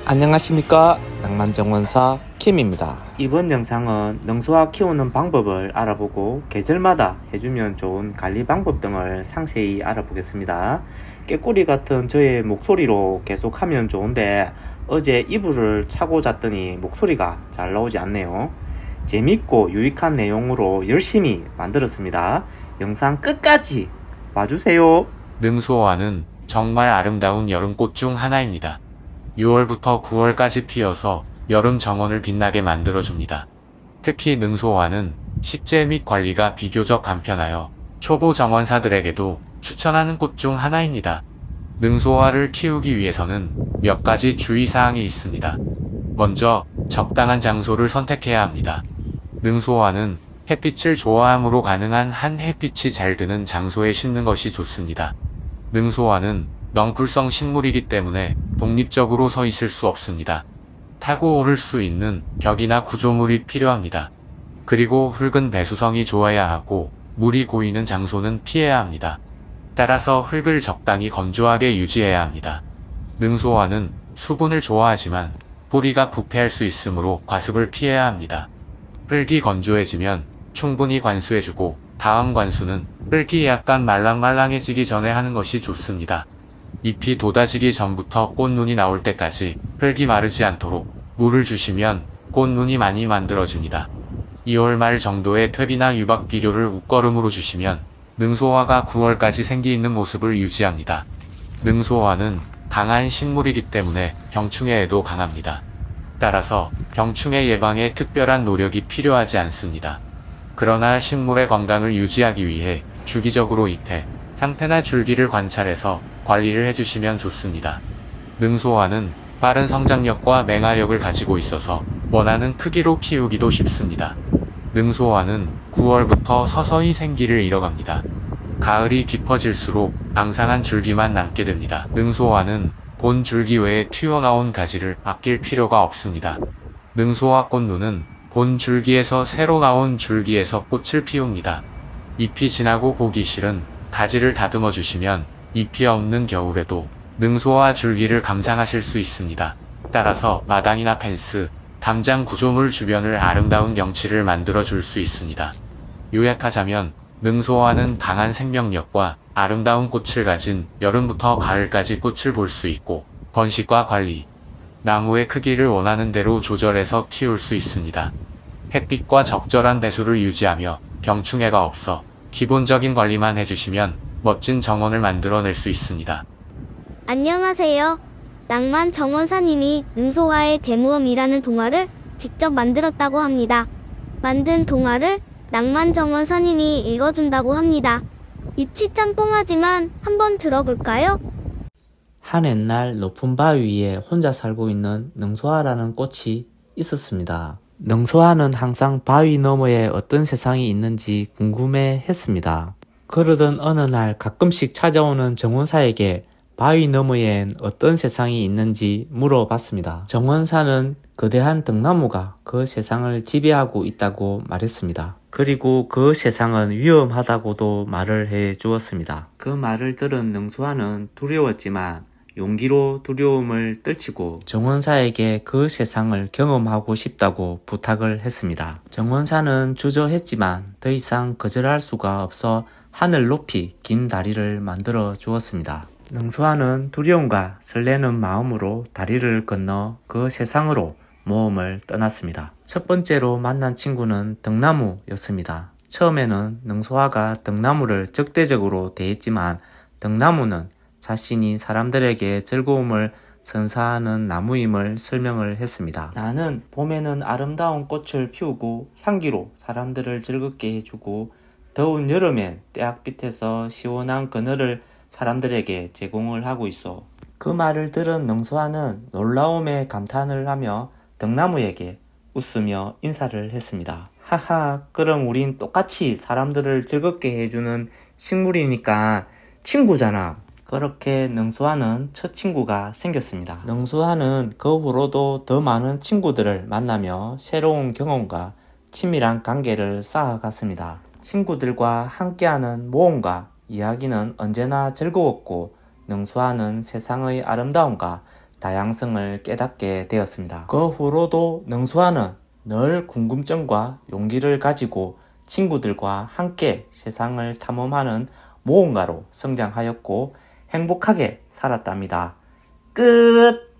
안녕하십니까, 낭만정원사 킴입니다. 이번 영상은 능수화 키우는 방법을 알아보고 계절마다 해주면 좋은 관리 방법 등을 상세히 알아보겠습니다. 깨꼬리 같은 저의 목소리로 계속 하면 좋은데 어제 이불을 차고 잤더니 목소리가 잘 나오지 않네요. 재밌고 유익한 내용으로 열심히 만들었습니다. 영상 끝까지 봐주세요. 능수호화는 정말 아름다운 여름꽃 중 하나입니다. 6월부터 9월까지 피어서 여름 정원을 빛나게 만들어줍니다. 특히 능수호화는 식재 및 관리가 비교적 간편하여 초보 정원사들에게도 추천하는 꽃 중 하나입니다. 능수호화를 키우기 위해서는 몇 가지 주의사항이 있습니다. 먼저 적당한 장소를 선택해야 합니다. 능수호화는 햇빛을 좋아함으로 가능한 한 햇빛이 잘 드는 장소에 심는 것이 좋습니다. 능수호화는 넝쿨성 식물이기 때문에 독립적으로 서 있을 수 없습니다. 타고 오를 수 있는 벽이나 구조물이 필요합니다. 그리고 흙은 배수성이 좋아야 하고 물이 고이는 장소는 피해야 합니다. 따라서 흙을 적당히 건조하게 유지해야 합니다. 능수호화는 수분을 좋아하지만 뿌리가 부패할 수 있으므로 과습을 피해야 합니다. 흙이 건조해지면 충분히 관수해주고 다음 관수는 흙이 약간 말랑말랑해지기 전에 하는 것이 좋습니다. 잎이 돋아지기 전부터 꽃눈이 나올 때까지 흙이 마르지 않도록 물을 주시면 꽃눈이 많이 만들어집니다. 2월 말 정도에 퇴비나 유박 비료를 웃거름으로 주시면 능수호화가 9월까지 생기 있는 모습을 유지합니다. 능수호화는 강한 식물이기 때문에 병충해에도 강합니다. 따라서 병충해 예방에 특별한 노력이 필요하지 않습니다. 그러나 식물의 건강을 유지하기 위해 주기적으로 잎의 상태나 줄기를 관찰해서 관리를 해주시면 좋습니다. 능수호화는 빠른 성장력과 맹화력을 가지고 있어서 원하는 크기로 키우기도 쉽습니다. 능수호화는 9월부터 서서히 생기를 잃어갑니다. 가을이 깊어질수록 앙상한 줄기만 남게 됩니다. 능수호화는 본 줄기 외에 튀어나온 가지를 아낄 필요가 없습니다. 능수호화 꽃눈은 본 줄기에서 새로 나온 줄기에서 꽃을 피웁니다. 잎이 진하고 보기 싫은 가지를 다듬어 주시면 잎이 없는 겨울에도 능수호화 줄기를 감상하실 수 있습니다. 따라서 마당이나 펜스, 담장 구조물 주변을 아름다운 경치를 만들어 줄 수 있습니다. 요약하자면 능수호화는 강한 생명력과 아름다운 꽃을 가진 여름부터 가을까지 꽃을 볼 수 있고 번식과 관리, 나무의 크기를 원하는 대로 조절해서 키울 수 있습니다. 햇빛과 적절한 배수를 유지하며 병충해가 없어 기본적인 관리만 해주시면 멋진 정원을 만들어낼 수 있습니다. 안녕하세요. 낭만 정원사님이 능수호화의 대모험이라는 동화를 직접 만들었다고 합니다. 만든 동화를 낭만 정원사님이 읽어준다고 합니다. 유치 짬뽕하지만 한번 들어볼까요? 한 옛날 높은 바위 위에 혼자 살고 있는 능수화라는 꽃이 있었습니다. 능수화는 항상 바위 너머에 어떤 세상이 있는지 궁금해 했습니다. 그러던 어느 날 가끔씩 찾아오는 정원사에게 바위 너머엔 어떤 세상이 있는지 물어봤습니다. 정원사는 거대한 등나무가 그 세상을 지배하고 있다고 말했습니다. 그리고 그 세상은 위험하다고도 말을 해 주었습니다. 그 말을 들은 능수화는 두려웠지만 용기로 두려움을 떨치고 정원사에게 그 세상을 경험하고 싶다고 부탁을 했습니다. 정원사는 주저했지만 더 이상 거절할 수가 없어 하늘 높이 긴 다리를 만들어 주었습니다. 능수화는 두려움과 설레는 마음으로 다리를 건너 그 세상으로 모험을 떠났습니다. 첫 번째로 만난 친구는 등나무였습니다. 처음에는 능수화가 등나무를 적대적으로 대했지만 등나무는 자신이 사람들에게 즐거움을 선사하는 나무임을 설명을 했습니다. 나는 봄에는 아름다운 꽃을 피우고 향기로 사람들을 즐겁게 해주고 더운 여름엔 떼약빛에서 시원한 그늘을 사람들에게 제공을 하고 있어. 그 말을 들은 능수화는 놀라움에 감탄을 하며 등나무에게 웃으며 인사를 했습니다. 하하, 그럼 우린 똑같이 사람들을 즐겁게 해주는 식물이니까 친구잖아. 그렇게 능수화는 첫 친구가 생겼습니다. 능수화는 그 후로도 더 많은 친구들을 만나며 새로운 경험과 친밀한 관계를 쌓아갔습니다. 친구들과 함께하는 모험과 이야기는 언제나 즐거웠고 능수화는 세상의 아름다움과 다양성을 깨닫게 되었습니다. 그 후로도 능소아는 늘 궁금증과 용기를 가지고 친구들과 함께 세상을 탐험하는 모험가로 성장하였고 행복하게 살았답니다. 끝!